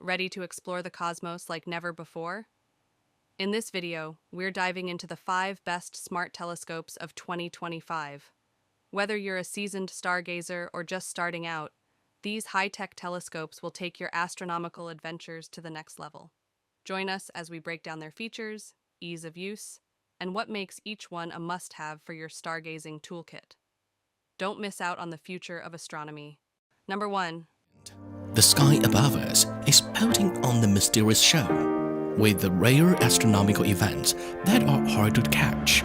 Ready to explore the cosmos like never before? In this video, we're diving into the 5 best smart telescopes of 2025. Whether you're a seasoned stargazer or just starting out, these high-tech telescopes will take your astronomical adventures to the next level. Join us as we break down their features, ease of use, and what makes each one a must-have for your stargazing toolkit. Don't miss out on the future of astronomy. Number 1. The sky above us is putting on the mysterious show, with the rare astronomical events that are hard to catch.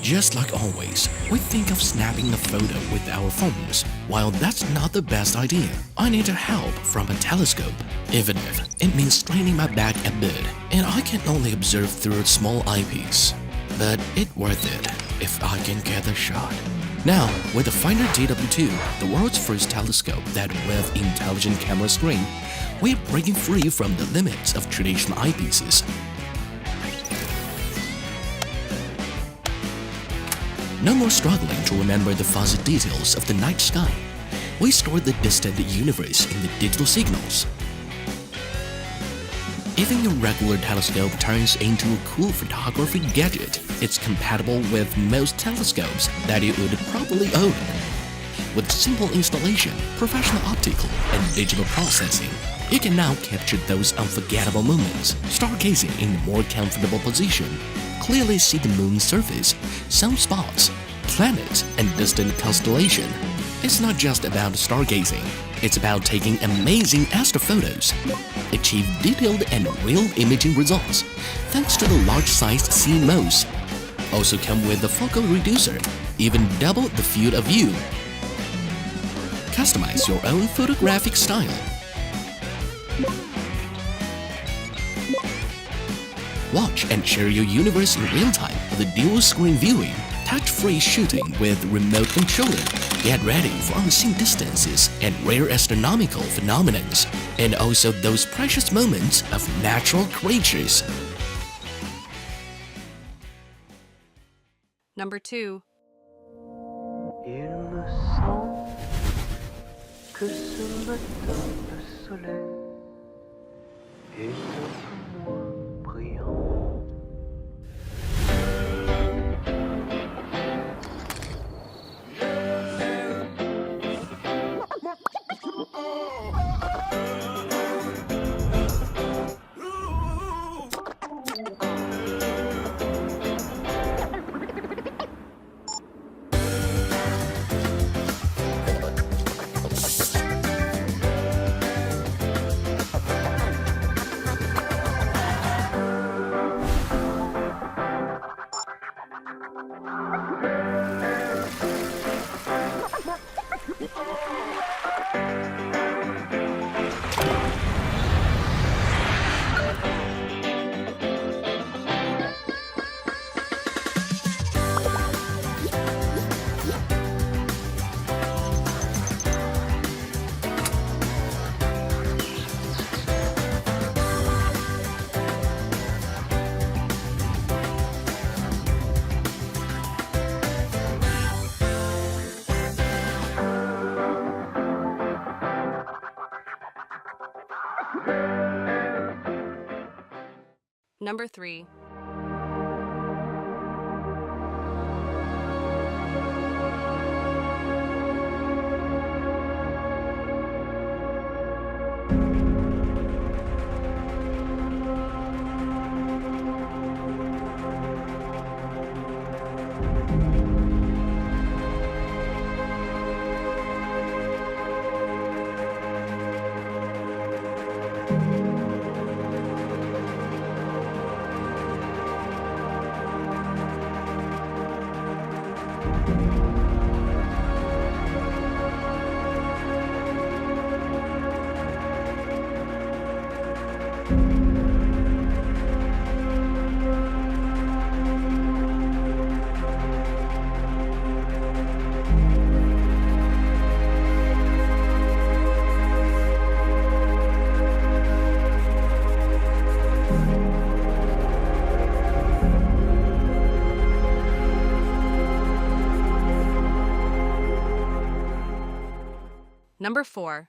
Just like always, we think of snapping a photo with our phones. While that's not the best idea, I need help from a telescope, even if it means straining my back a bit and I can only observe through a small eyepiece. But it's worth it if I can get a shot. Now, with the Finder DW2, the world's first telescope that with intelligent camera screen, we're breaking free from the limits of traditional eyepieces. No more struggling to remember the fuzzy details of the night sky. We store the distant universe in the digital signals. Even your regular telescope turns into a cool photography gadget. It's compatible with most telescopes that you would probably own. With simple installation, professional optical, and digital processing, you can now capture those unforgettable moments, stargazing in a more comfortable position, clearly see the moon's surface, sunspots, planets, and distant constellation. It's not just about stargazing, it's about taking amazing astrophotos. Achieve detailed and real imaging results thanks to the large-sized CMOS. Also come with the focal reducer, even double the field of view. Customize your own photographic style. Watch and share your universe in real time with a dual-screen viewing, touch-free shooting with remote controlling. Get ready for unseen distances and rare astronomical phenomena, and also those precious moments of natural creatures. Number 2. Il me semble que ce matin le soleil est un peu moins brillant. Number 3. Number 4.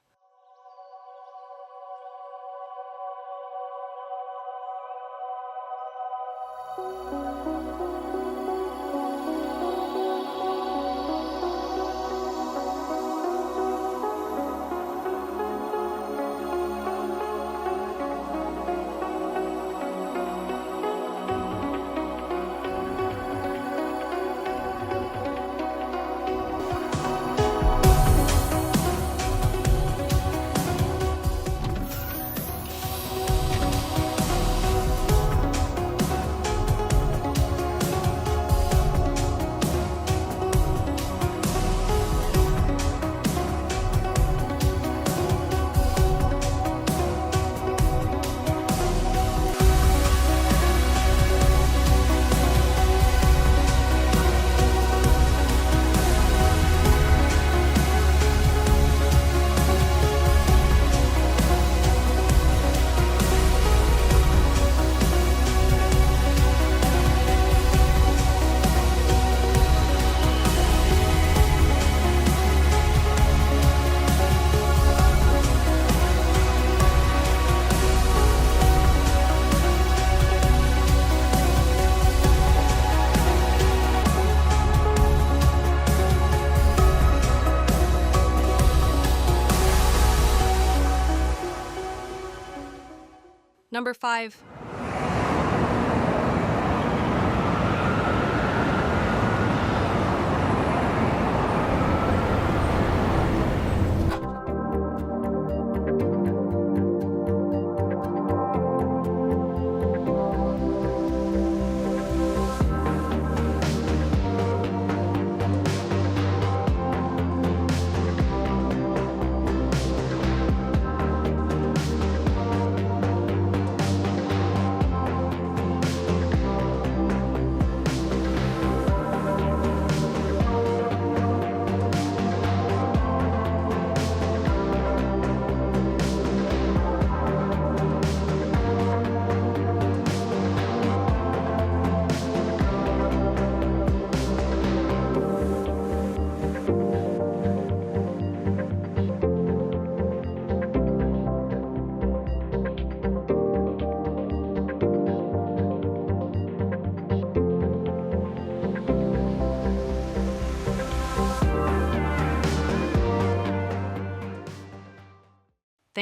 Number 5.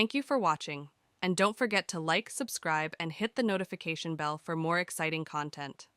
Thank you for watching, and don't forget to like, subscribe, and hit the notification bell for more exciting content.